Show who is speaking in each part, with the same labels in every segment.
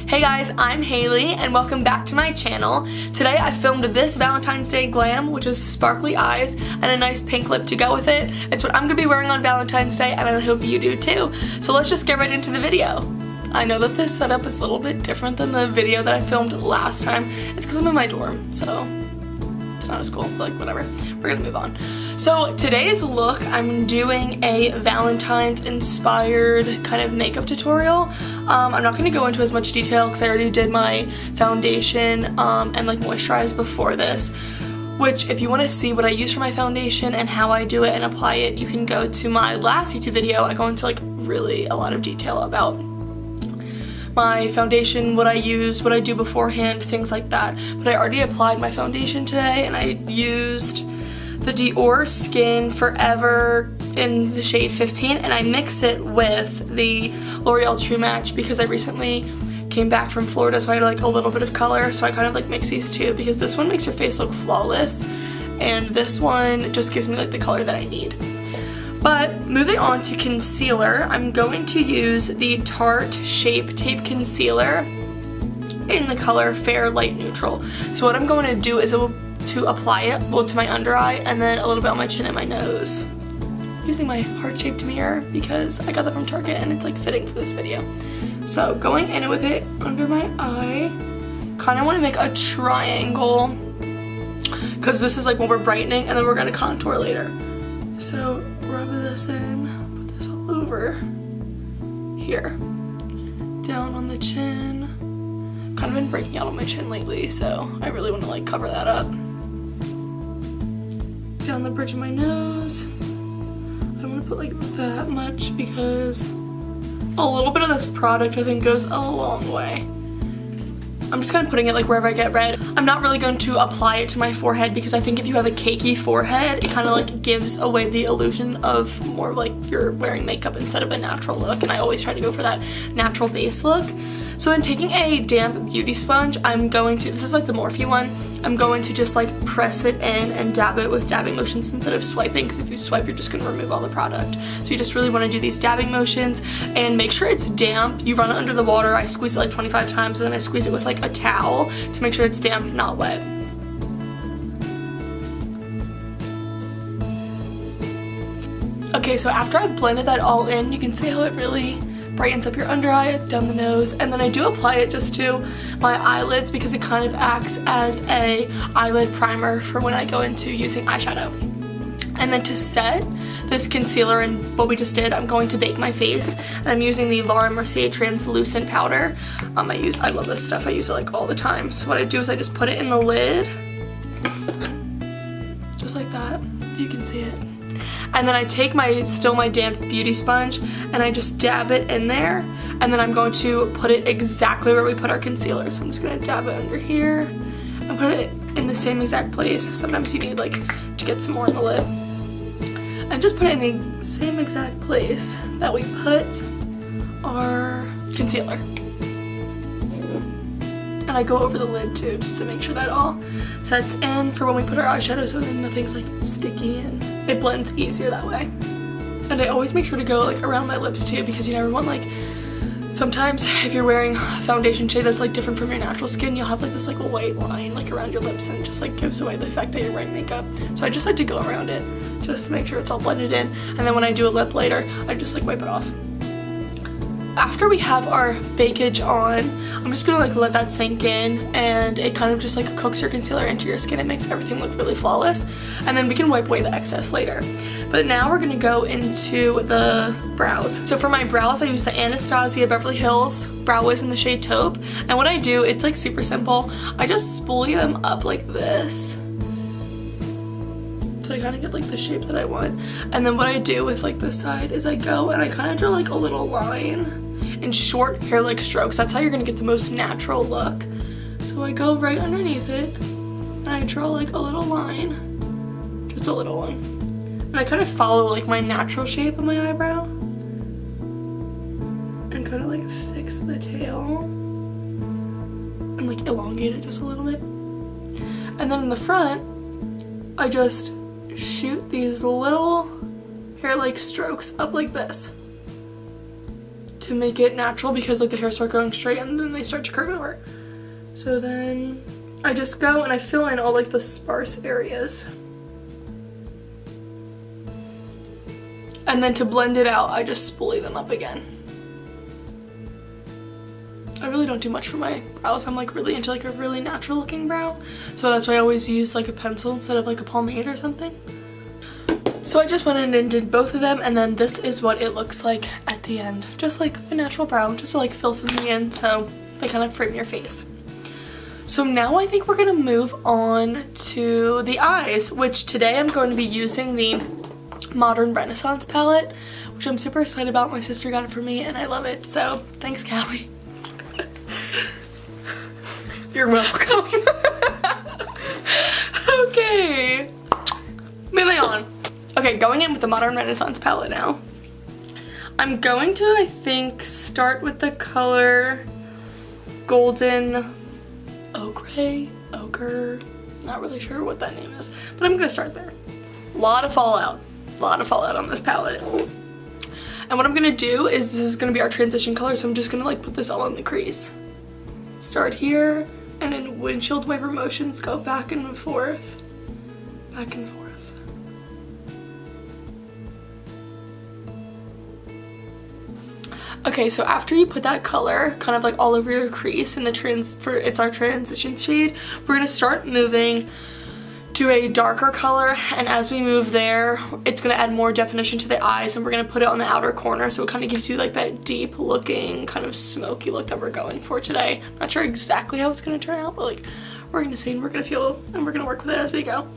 Speaker 1: Hey guys, I'm Hayley and welcome back to my channel. Today I filmed this Valentine's Day glam, which is sparkly eyes and a nice pink lip to go with it. It's what I'm going to be wearing on Valentine's Day and I hope you do too. So let's just get right into the video. I know that this setup is a little bit different than the video that I filmed last time. It's because I'm in my dorm, so it's not as cool, but like whatever. We're gonna move on. So today's look, I'm doing a Valentine's inspired kind of makeup tutorial. I'm not gonna go into as much detail because I already did my foundation and like moisturize before this. Which, if you want to see what I use for my foundation and how I do it and apply it, you can go to my last YouTube video. I go into like really a lot of detail about my foundation, what I use, what I do beforehand, things like that. But I already applied my foundation today and I used the Dior Skin Forever in the shade 15 and I mix it with the L'Oreal True Match because I recently came back from Florida, so I had like a little bit of color, so I kind of like mix these two because this one makes your face look flawless and this one just gives me like the color that I need. But moving on to concealer, I'm going to use the Tarte Shape Tape Concealer in the color Fair Light Neutral. So what I'm going to do is to apply it to my under eye and then a little bit on my chin and my nose. Using my heart-shaped mirror because I got that from Target and it's like fitting for this video. So going in with it under my eye, kind of want to make a triangle because this is like what we're brightening and then we're going to contour later. So rub this in, put this all over here, down on the chin. Kind of been breaking out on my chin lately, so I really want to like cover that up. Down the bridge of my nose. I don't want to put like that much because a little bit of this product I think goes a long way. I'm just kind of putting it like wherever I get red. I'm not really going to apply it to my forehead because I think if you have a cakey forehead, it kind of like gives away the illusion of more like you're wearing makeup instead of a natural look, and I always try to go for that natural base look. So then taking a damp beauty sponge, I'm going to, this is like the Morphe one, I'm going to just like press it in and dab it with dabbing motions instead of swiping, because if you swipe you're just going to remove all the product. So you just really want to do these dabbing motions and make sure it's damp. You run it under the water, I squeeze it like 25 times and then I squeeze it with like a towel to make sure it's damp, not wet. Okay, so after I blended that all in, you can see how it really brightens up your under eye, down the nose, and then I do apply it just to my eyelids because it kind of acts as a eyelid primer for when I go into using eyeshadow. And then to set this concealer and what we just did, I'm going to bake my face, and I'm using the Laura Mercier translucent powder. I love this stuff, I use it like all the time. So what I do is I just put it in the lid, just like that, if you can see it. And then I take my damp beauty sponge and I just dab it in there, and then I'm going to put it exactly where we put our concealer. So I'm just going to dab it under here and put it in the same exact place. Sometimes you need like to get some more in the lid. And just put it in the same exact place that we put our concealer. And I go over the lid too, just to make sure that all sets in for when we put our eyeshadow, so then nothing's like sticky and it blends easier that way. And I always make sure to go like around my lips too, because you never want like, sometimes if you're wearing a foundation shade that's like different from your natural skin, you'll have like this like white line like around your lips and it just like gives away the fact that you're wearing makeup. So I just like to go around it just to make sure it's all blended in, and then when I do a lip later, I just like wipe it off. After we have our bakage on, I'm just gonna like let that sink in, and it kind of just like cooks your concealer into your skin. It makes everything look really flawless, and then we can wipe away the excess later. But now we're gonna go into the brows. So for my brows, I use the Anastasia Beverly Hills Brow Wiz in the shade Taupe, and what I do, it's like super simple. I just spoolie them up like this, so I kind of get like the shape that I want. And then what I do with like this side is I go and I kind of draw like a little line in short hair-like strokes. That's how you're gonna get the most natural look. So I go right underneath it and I draw like a little line, just a little one. And I kind of follow like my natural shape of my eyebrow and kind of like fix the tail and like elongate it just a little bit. And then in the front, I just shoot these little hair-like strokes up like this to make it natural because like the hairs start going straight and then they start to curve over. So then I just go and I fill in all like the sparse areas. And then to blend it out, I just spoolie them up again. I really don't do much for my brows. I'm like really into like a really natural looking brow. So that's why I always use like a pencil instead of like a pomade or something. So I just went in and did both of them, and then this is what it looks like at the end. Just like a natural brow, just to like fill something in so they kind of frame your face. So now I think we're gonna move on to the eyes, which today I'm going to be using the Modern Renaissance palette, which I'm super excited about. My sister got it for me and I love it, so thanks, Callie. You're welcome. Okay, moving on. Okay, going in with the Modern Renaissance palette now. I'm going to, I think, start with the color Golden Ochre, not really sure what that name is, but I'm gonna start there. A lot of fallout on this palette. And what I'm gonna do is, this is gonna be our transition color, so I'm just gonna like put this all in the crease. Start here, and in windshield wiper motions, go back and forth, back and forth. Okay, so after you put that color kind of like all over your crease in the it's our transition shade, we're gonna start moving to a darker color, and as we move there, it's gonna add more definition to the eyes, and we're gonna put it on the outer corner, so it kind of gives you like that deep looking kind of smoky look that we're going for today. Not sure exactly how it's gonna turn out, but like we're gonna see and we're gonna feel and we're gonna work with it as we go.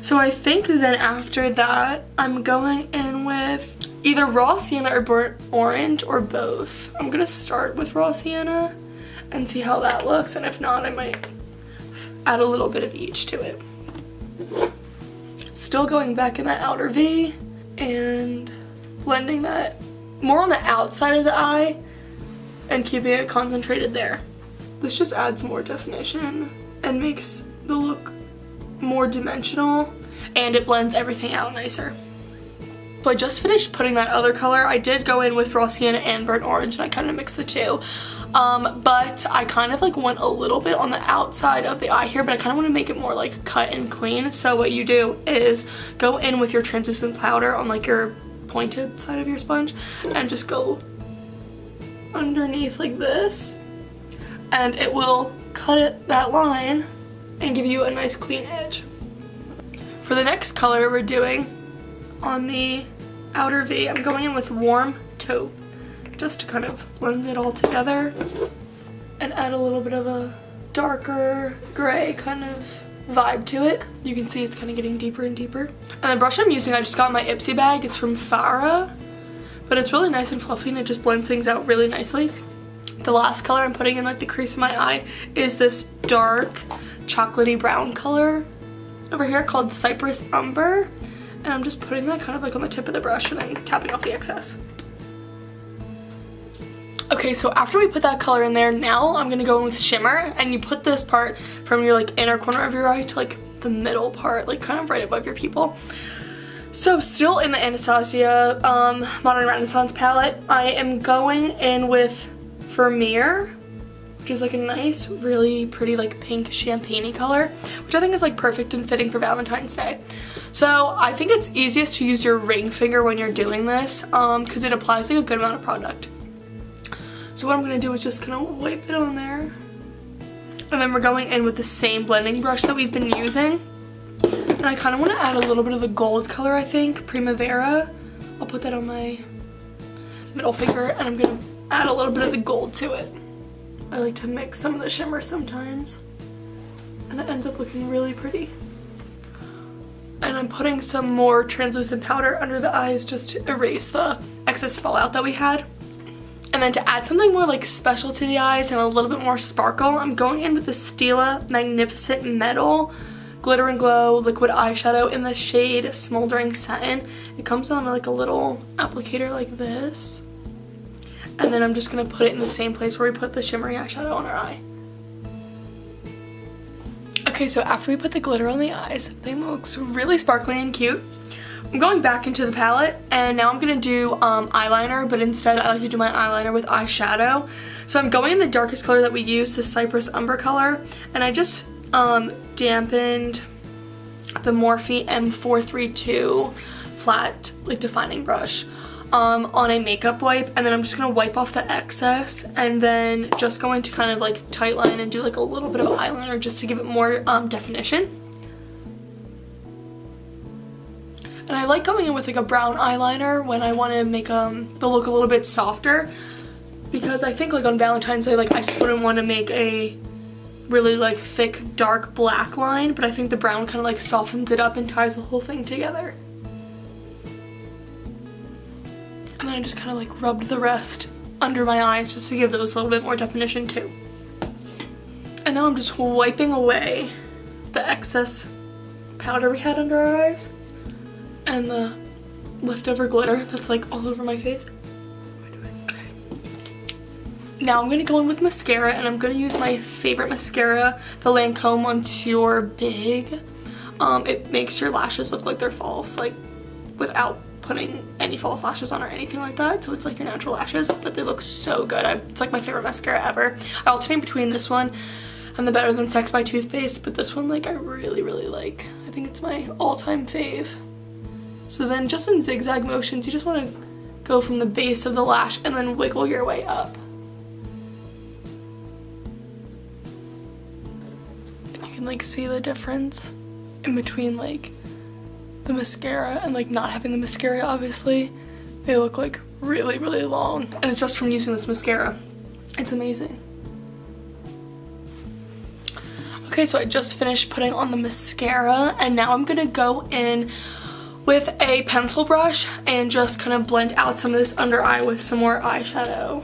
Speaker 1: So I think then after that, I'm going in with either raw sienna or burnt orange or both. I'm gonna start with raw sienna and see how that looks, and if not, I might add a little bit of each to it. Still going back in that outer V and blending that more on the outside of the eye and keeping it concentrated there. This just adds more definition and makes the look more dimensional, and it blends everything out nicer. So I just finished putting that other color. I did go in with raw sienna and burnt orange, and I kind of mixed the two. But I kind of like went a little bit on the outside of the eye here, but I kind of want to make it more like cut and clean. So what you do is go in with your translucent powder on like your pointed side of your sponge and just go underneath like this, and it will cut that line and give you a nice clean edge. For the next color we're doing on the outer V, I'm going in with warm taupe, just to kind of blend it all together and add a little bit of a darker gray kind of vibe to it. You can see it's kind of getting deeper and deeper. And the brush I'm using, I just got in my Ipsy bag. It's from Farah, but it's really nice and fluffy and it just blends things out really nicely. The last color I'm putting in like the crease of my eye is this dark chocolatey brown color over here called Cypress Umber, and I'm just putting that kind of like on the tip of the brush and then tapping off the excess. Okay, so after we put that color in there, now I'm gonna go in with shimmer, and you put this part from your like inner corner of your eye to like the middle part, like kind of right above your pupil. So still in the Anastasia Modern Renaissance palette, I am going in with Vermeer, which is like a nice, really pretty like pink champagne-y color, which I think is like perfect and fitting for Valentine's Day. So I think it's easiest to use your ring finger when you're doing this because it applies like a good amount of product. So what I'm going to do is just kind of wipe it on there. And then we're going in with the same blending brush that we've been using. And I kind of want to add a little bit of the gold color, I think, Primavera. I'll put that on my middle finger, and I'm going to add a little bit of the gold to it. I like to mix some of the shimmer sometimes, and it ends up looking really pretty. And I'm putting some more translucent powder under the eyes just to erase the excess fallout that we had. And then to add something more like special to the eyes and a little bit more sparkle, I'm going in with the Stila Magnificent Metal Glitter and Glow liquid eyeshadow in the shade Smoldering Satin. It comes on like a little applicator like this. And then I'm just going to put it in the same place where we put the shimmery eyeshadow on our eye. Okay, so after we put the glitter on the eyes, the thing looks really sparkly and cute. I'm going back into the palette, and now I'm gonna do eyeliner, but instead I like to do my eyeliner with eyeshadow. So I'm going in the darkest color that we use, the Cypress Umber color, and I just dampened the Morphe M432 flat like defining brush on a makeup wipe, and then I'm just gonna wipe off the excess, and then just going to kind of like tightline and do like a little bit of eyeliner just to give it more definition. And I like going in with like a brown eyeliner when I want to make the look a little bit softer, because I think like on Valentine's Day, like I just wouldn't want to make a really like thick dark black line, but I think the brown kind of like softens it up and ties the whole thing together. And then I just kind of like rubbed the rest under my eyes just to give those a little bit more definition too. And now I'm just wiping away the excess powder we had under our eyes and the leftover glitter that's like all over my face. Okay. Now I'm gonna go in with mascara, and I'm gonna use my favorite mascara, the Lancome Montour Big. It makes your lashes look like they're false, like without putting any false lashes on or anything like that. So it's like your natural lashes, but they look so good. It's like my favorite mascara ever. I alternate between this one and the Better Than Sex by toothpaste, but this one like I really like. I think it's my all-time fave. So then just in zigzag motions, you just want to go from the base of the lash and then wiggle your way up. And you can like see the difference in between like the mascara and like not having the mascara. Obviously they look like really long, and it's just from using this mascara. It's amazing. Okay, so I just finished putting on the mascara, and now I'm gonna go in with a pencil brush and just kind of blend out some of this under eye with some more eyeshadow.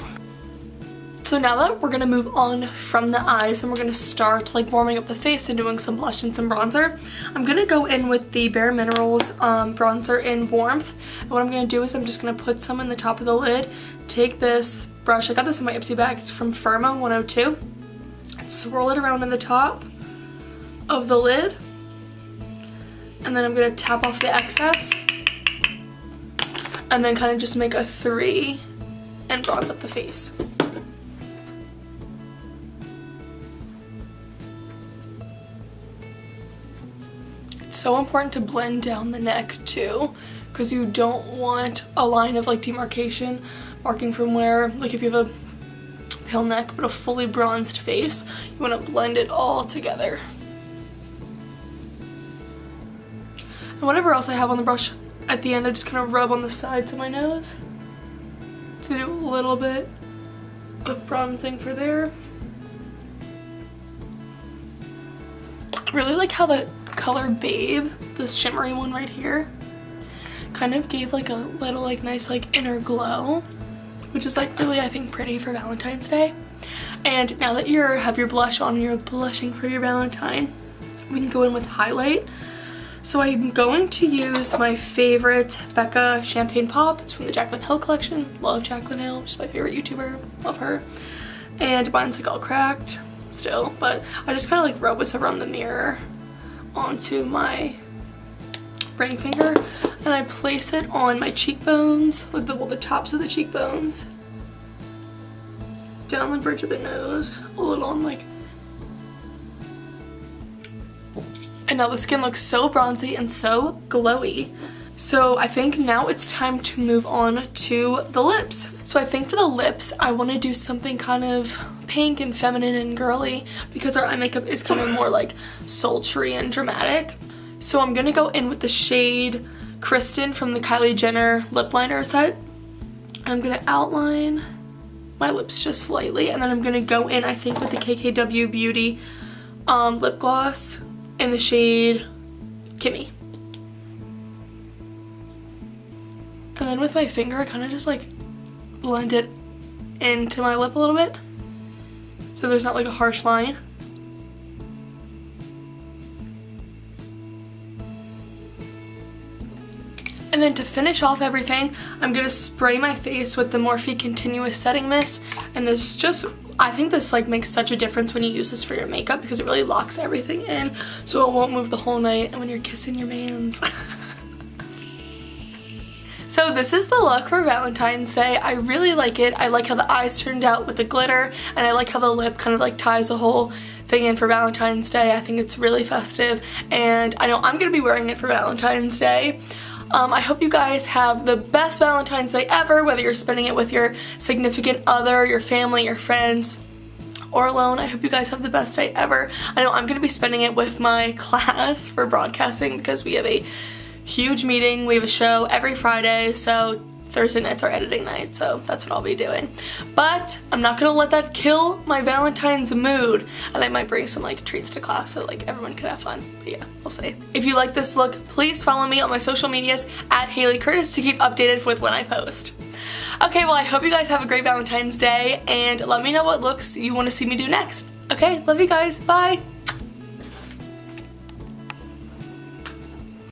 Speaker 1: So now that we're gonna move on from the eyes and we're gonna start like warming up the face and doing some blush and some bronzer, I'm gonna go in with the Bare Minerals bronzer in Warmth. And what I'm gonna do is I'm just gonna put some in the top of the lid, take this brush, I got this in my Ipsy bag, it's from Firma 102, swirl it around in the top of the lid, and then I'm gonna tap off the excess, and then kind of just make a 3 and bronze up the face. It's so important to blend down the neck too, because you don't want a line of like demarcation marking from where, like if you have a pale neck but a fully bronzed face, you want to blend it all together. And whatever else I have on the brush, at the end I just kind of rub on the sides of my nose to do a little bit of bronzing for there. I really like how the color Babe, this shimmery one right here, kind of gave like a little like nice like inner glow, which is like really I think pretty for Valentine's Day. And now that you have your blush on and you're blushing for your Valentine, we can go in with highlight. So I'm going to use my favorite Becca Champagne Pop. It's from the Jaclyn Hill collection. Love Jaclyn Hill, she's my favorite YouTuber, love her. And mine's like all cracked still, but I just kind of like rub this around the mirror onto my ring finger, and I place it on my cheekbones, like the tops of the cheekbones, down the bridge of the nose, a little on like. And now the skin looks so bronzy and so glowy. So I think now it's time to move on to the lips. So I think for the lips, I want to do something kind of pink and feminine and girly, because our eye makeup is kind of more like sultry and dramatic. So I'm going to go in with the shade Kristen from the Kylie Jenner lip liner set. I'm going to outline my lips just slightly, and then I'm going to go in I think with the KKW Beauty lip gloss in the shade Kimmy. And then with my finger, I kind of just like blend it into my lip a little bit, so there's not like a harsh line. And then to finish off everything, I'm gonna spray my face with the Morphe Continuous Setting Mist, and this just, I think this like makes such a difference when you use this for your makeup, because it really locks everything in so it won't move the whole night and when you're kissing your mans. So this is the look for Valentine's Day. I really like it. I like how the eyes turned out with the glitter, and I like how the lip kind of like ties the whole thing in for Valentine's Day. I think it's really festive, and I know I'm gonna be wearing it for Valentine's Day. I hope you guys have the best Valentine's Day ever, whether you're spending it with your significant other, your family, your friends, or alone. I hope you guys have the best day ever. I know I'm gonna be spending it with my class for broadcasting because we have a huge meeting. We have a show every Friday, so Thursday night's our editing night, so that's what I'll be doing. But I'm not gonna let that kill my Valentine's mood, and I might bring some like treats to class so like everyone can have fun. But yeah, we'll see. If you like this look, please follow me on my social medias at Hayley Curtis to keep updated with when I post. Okay, well I hope you guys have a great Valentine's Day, and let me know what looks you want to see me do next. Okay, love you guys, bye!